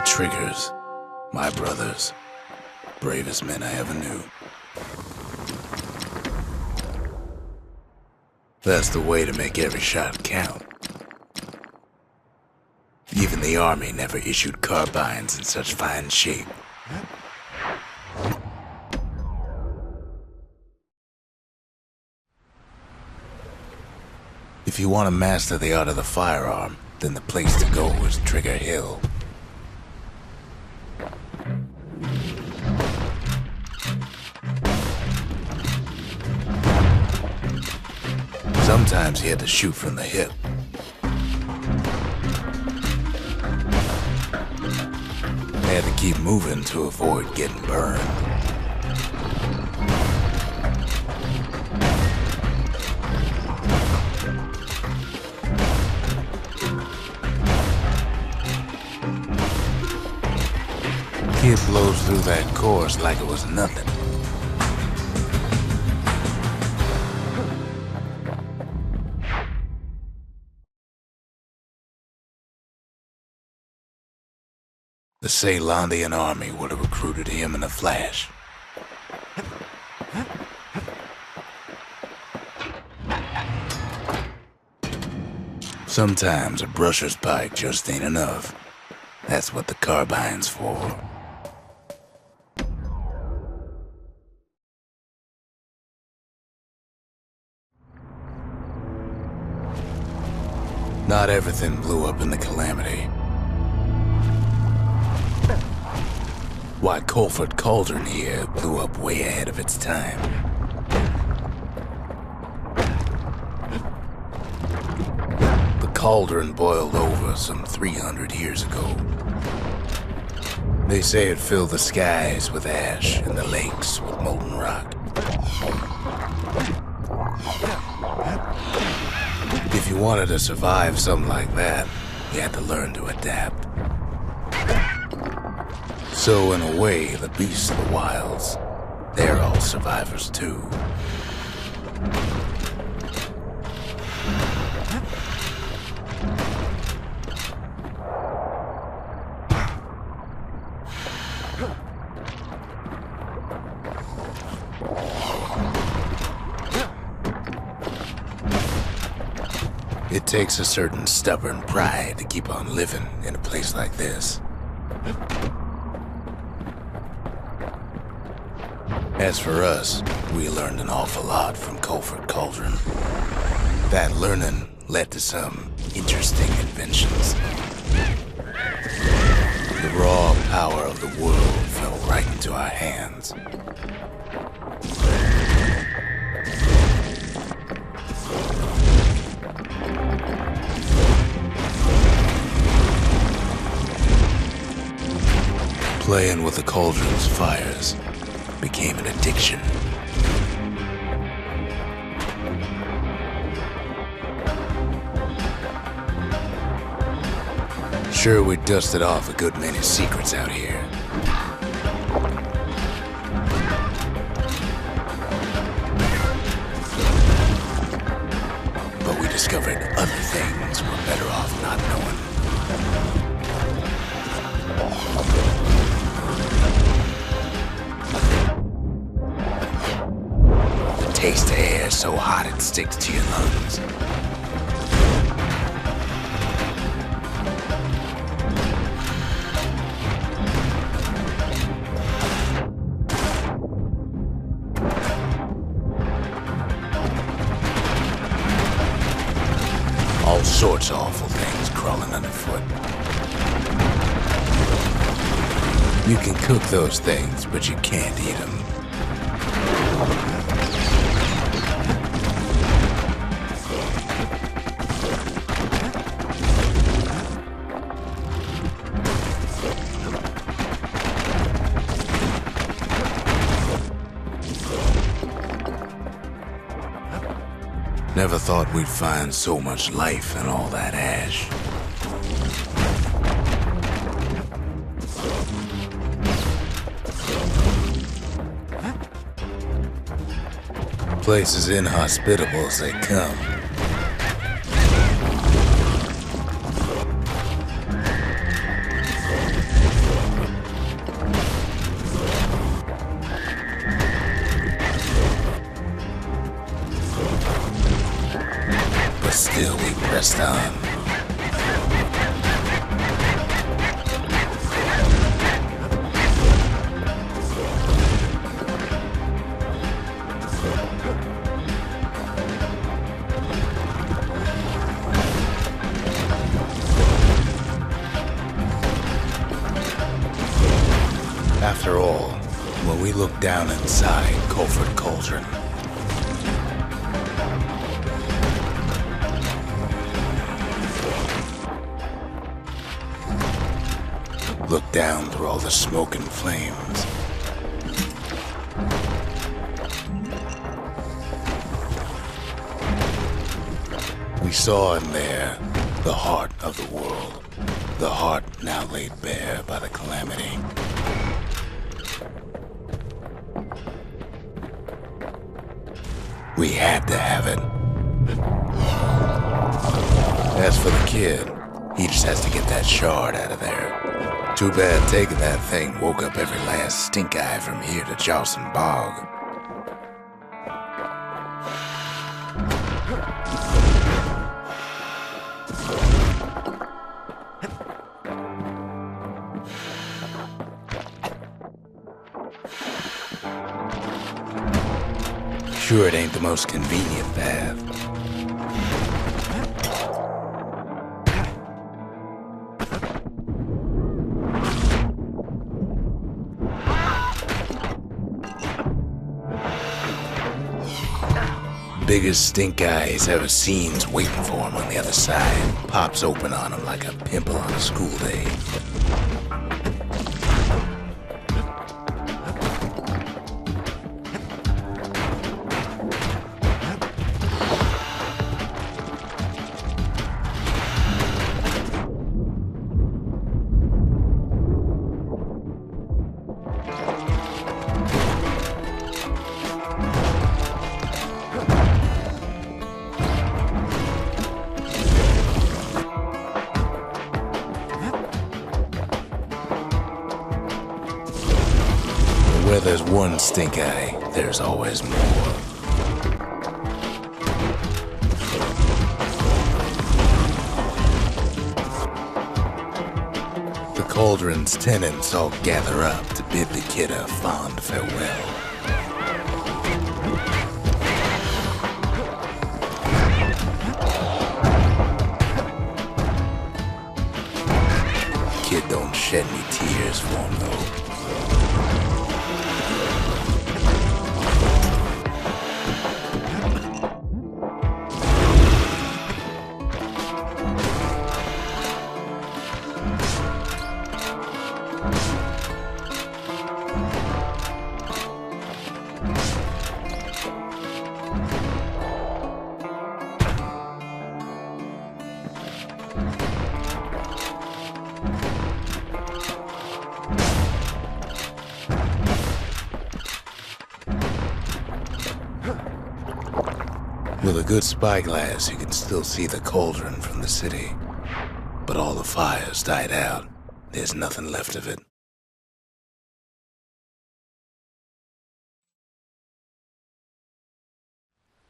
triggers, my brothers, bravest men I ever knew. That's the way to make every shot count. Even the army never issued carbines in such fine shape. If you want to master the art of the firearm, then the place to go is Trigger Hill. Sometimes you had to shoot from the hip. They had to keep moving to avoid getting burned. Kid blows through that course like it was nothing. The Ceylandian army would have recruited him in a flash. Sometimes a brusher's pike just ain't enough. That's what the carbine's for. Not everything blew up in the Calamity. Why, Colford Cauldron here blew up way ahead of its time. The cauldron boiled over some 300 years ago. They say it filled the skies with ash and the lakes with molten rock. If you wanted to survive something like that, you had to learn to adapt. So in a way, the beasts of the wilds, they're all survivors too. It takes a certain stubborn pride to keep on living in a place like this. As for us, we learned an awful lot from Colford Cauldron. That learning led to some interesting inventions. The raw power of the world fell right into our hands. Playing with the cauldron's fires became an addiction. Sure, we dusted off a good many secrets out here. But we discovered other things we're better off not knowing. Taste the air so hot it sticks to your lungs. All sorts of awful things crawling underfoot. You can cook those things, but you can't eat them. Never thought we'd find so much life in all that ash. Place is inhospitable as they come. but still we pressed on. After all, when we look down inside Cauldron, look down through all the smoke and flames, we saw in there the heart of the world, the heart now laid bare by the calamity. We had to have it. As for the kid, he just has to get that shard out of there. Too bad taking that thing woke up every last stink eye from here to Charleston Bog. Sure, it ain't the most convenient path. Biggest stink eye he's ever seen's waiting for him on the other side. Pops open on him like a pimple on a school day. Where there's one stink eye, there's always more. The cauldron's tenants all gather up to bid the kid a fond farewell. Kid don't shed any tears for him though. With a good spyglass, you can still see the cauldron from the city. But all the fires died out. There's nothing left of it.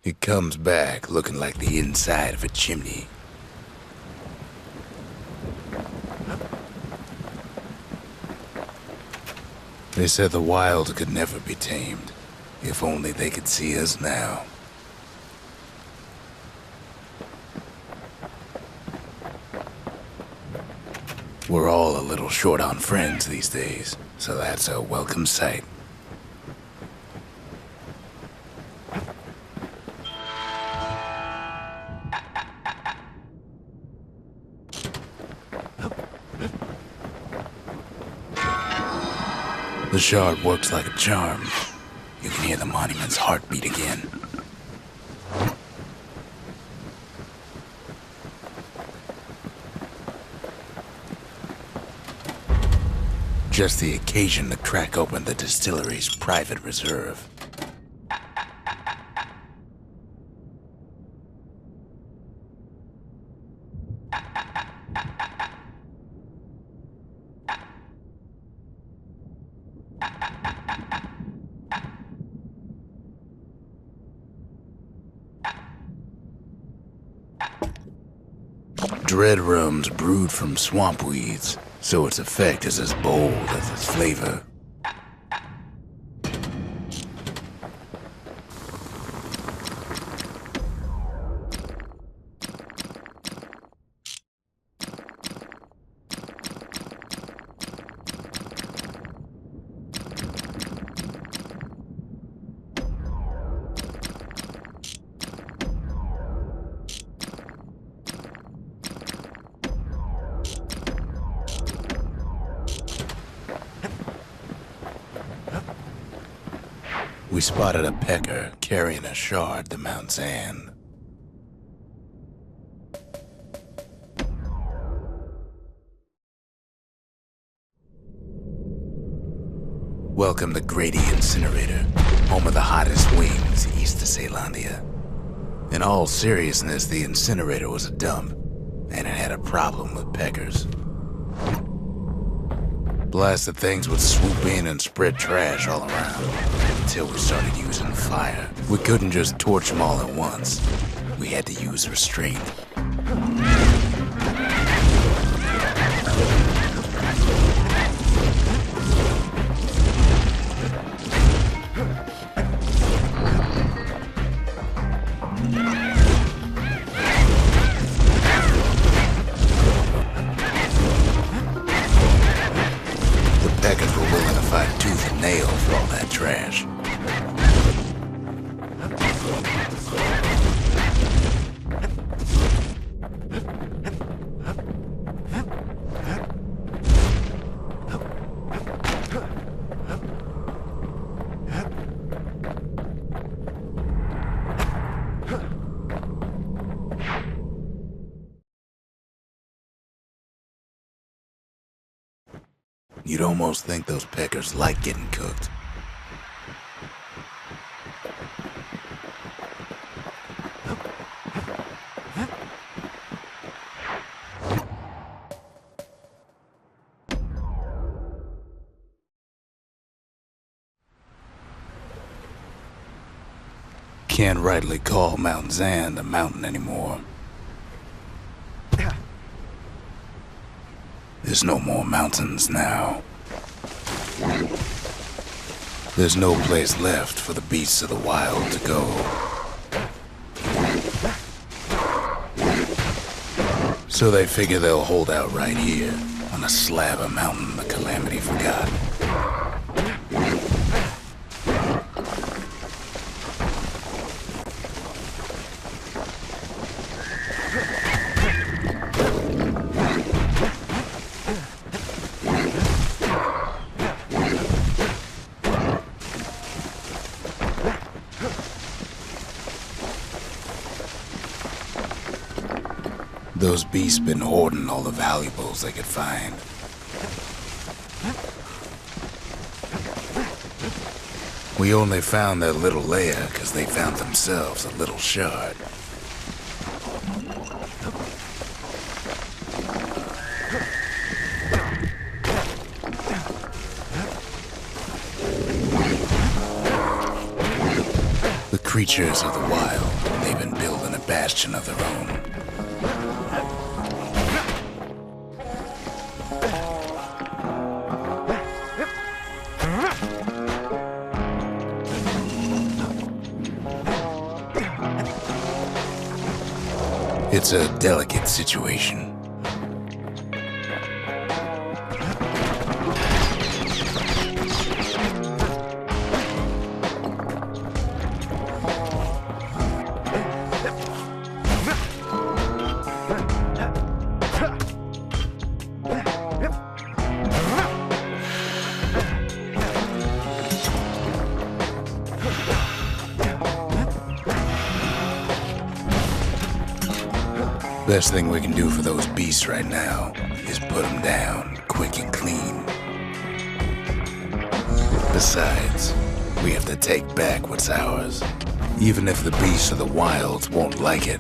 It comes back looking like the inside of a chimney. They said the wild could never be tamed. If only they could see us now. We're all a little short on friends these days, so that's a welcome sight. The shard works like a charm. You can hear the monument's heartbeat again. Just the occasion to crack open the distillery's private reserve. dread rum's brewed from swamp weeds, so its effect is as bold as its flavor. We spotted a pecker carrying a shard to Mount Zan. Welcome to Grady Incinerator, home of the hottest wings east of Caelandia. In all seriousness, the incinerator was a dump, and it had a problem with peckers. Blasted things would swoop in and spread trash all around, until we started using fire. We couldn't just torch them all at once. We had to use restraint. Peckers were willing to fight tooth and nail for all that trash. You'd almost think those peckers like getting cooked. Can't rightly call Mount Zan a mountain anymore. There's no more mountains now. There's no place left for the beasts of the wild to go. So they figure they'll hold out right here, on a slab of mountain the Calamity forgot. Those beasts been hoarding all the valuables they could find. We only found their little lair because they found themselves a little shard. The creatures of the wild, they've been building a bastion of their own. It's a delicate situation. Best thing we can do for those beasts right now is put them down quick and clean. Besides, we have to take back what's ours, even if the beasts of the wilds won't like it.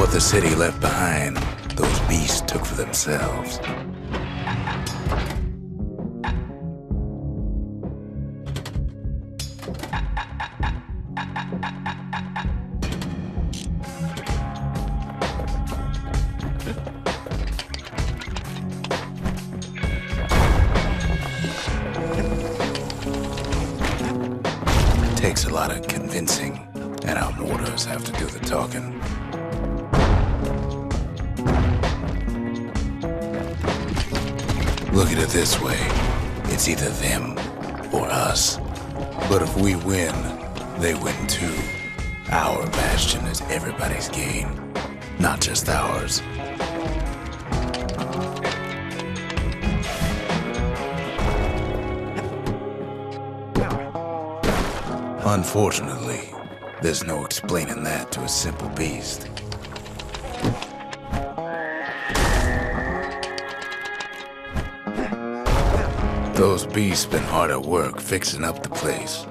What the city left behind, those beasts took for themselves. Takes a lot of convincing, and our mortars have to do the talking. Look at it this way, it's either them or us. But if we win, they win too. Our Bastion is everybody's game, not just ours. Unfortunately, there's no explaining that to a simple beast. Those beasts been hard at work fixing up the place.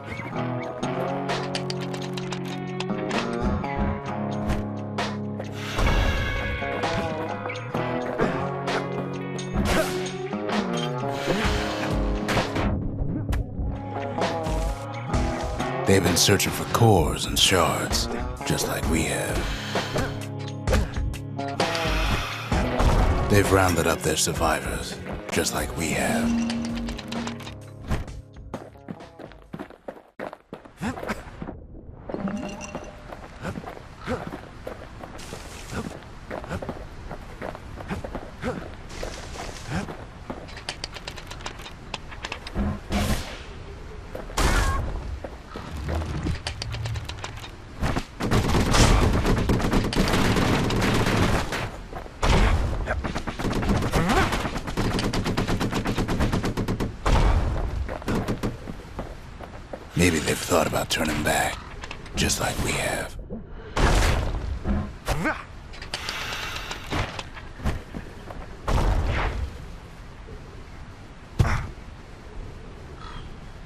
They've been searching for cores and shards, just like we have. They've rounded up their survivors, just like we have. Maybe they've thought about turning back, just like we have.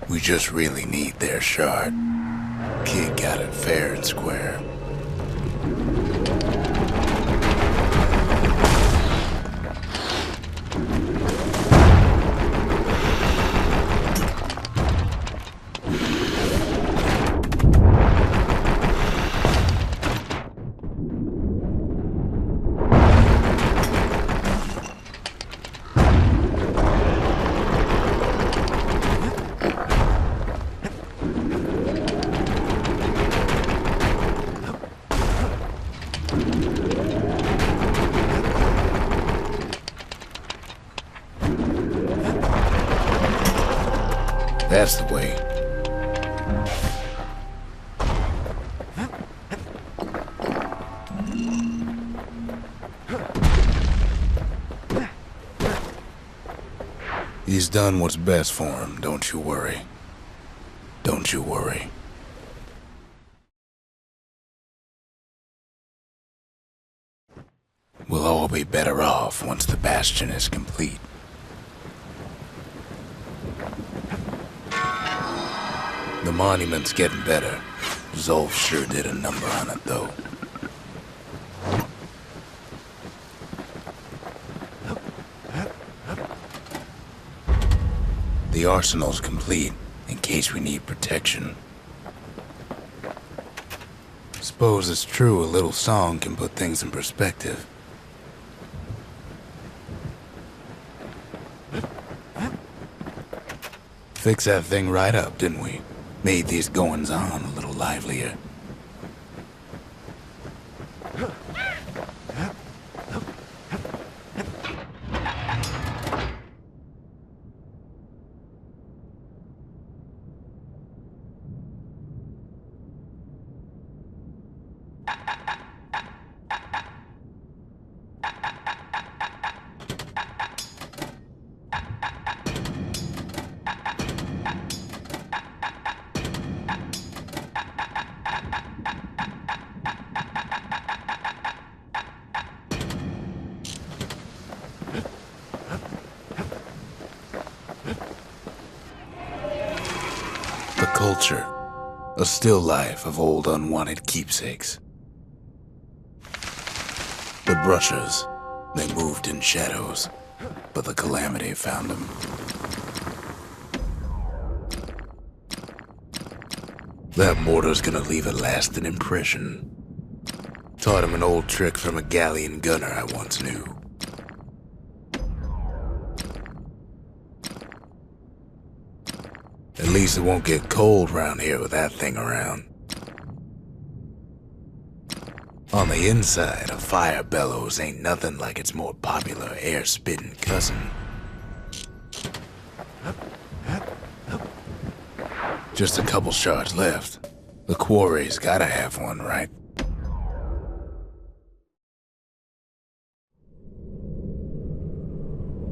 We just really need their shard. Kid got it fair and square. That's the way. He's done what's best for him, don't you worry. Don't you worry. We'll all be better off once the Bastion is complete. The monument's getting better. Zolf sure did a number on it, though. The arsenal's complete, in case we need protection. Suppose it's true a little song can put things in perspective. Fixed that thing right up, didn't we? Made these goings-on a little livelier. Culture, a still life of old unwanted keepsakes. The brushers, they moved in shadows, but the calamity found them. That mortar's gonna leave a lasting impression. Taught him an old trick from a galleon gunner I once knew. At least it won't get cold round here with that thing around. On the inside, a fire bellows ain't nothing like its more popular air-spitting cousin. Just a couple shards left. The quarry's gotta have one, right?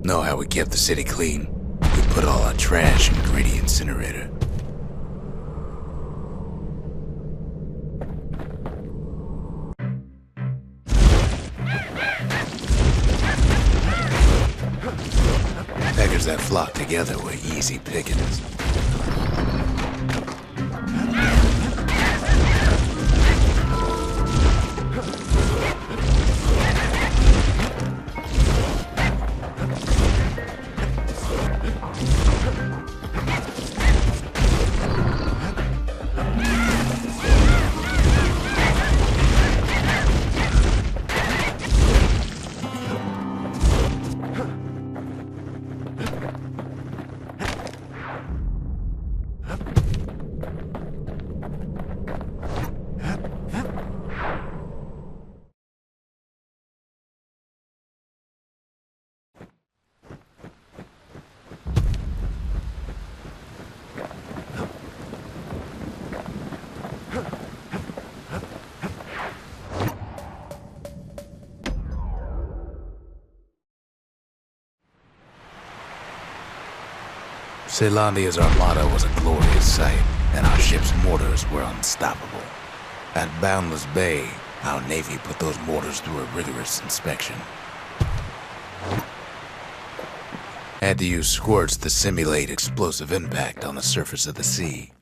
Know how we kept the city clean? We put all our trash in gritty incinerator. Peggers that flock together were easy pickings. Ceylondia's armada was a glorious sight, and our ship's mortars were unstoppable. At Boundless Bay, our Navy put those mortars through a rigorous inspection. Had to use squirts to simulate explosive impact on the surface of the sea.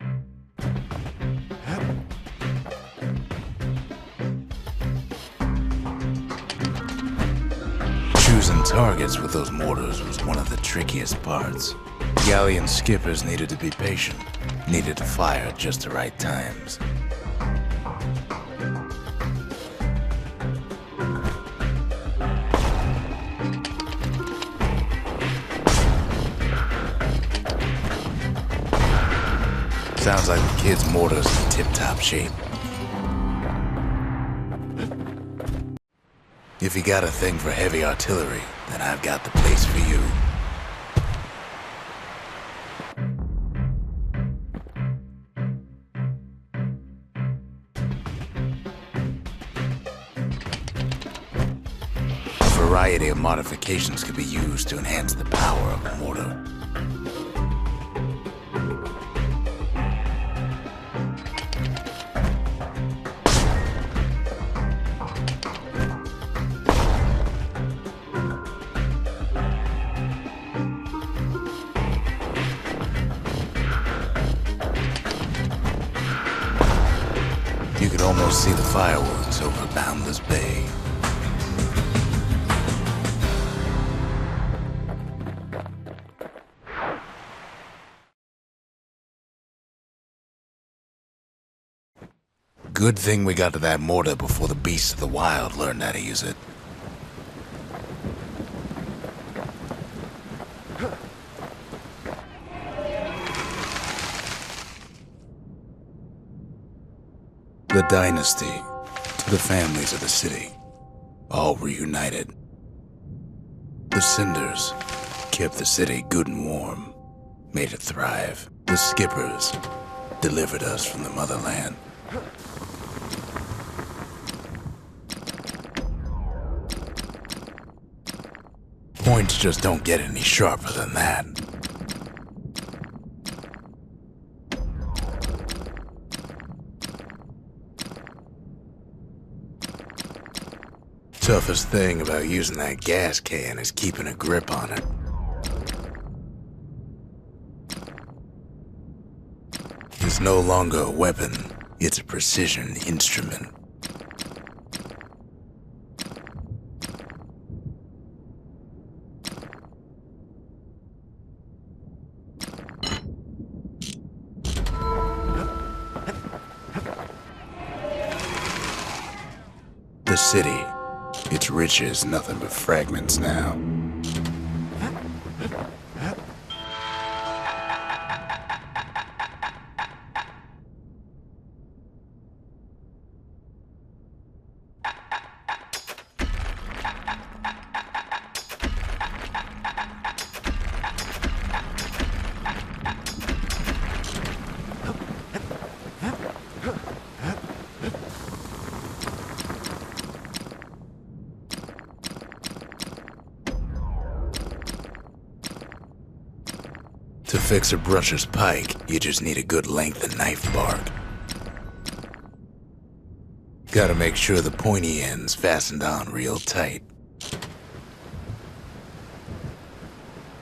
Choosing targets with those mortars was one of the trickiest parts. Galleon skippers needed to be patient, needed to fire at just the right times. Sounds like the kid's mortar's in tip-top shape. If you got a thing for heavy artillery, then I've got the place for you. A variety of modifications could be used to enhance the power of a mortar. You could almost see the fireworks over Boundless Bay. Good thing we got to that mortar before the beasts of the wild learned how to use it. The dynasty, to the families of the city, all reunited. The cinders kept the city good and warm, made it thrive. The skippers delivered us from the motherland. Points just don't get any sharper than that. Toughest thing about using that gas can is keeping a grip on it. It's no longer a weapon, it's a precision instrument. the city. Its riches nothing but fragments now. To fix a brusher's pike, you just need a good length of knife bark. Gotta make sure the pointy end's fastened on real tight.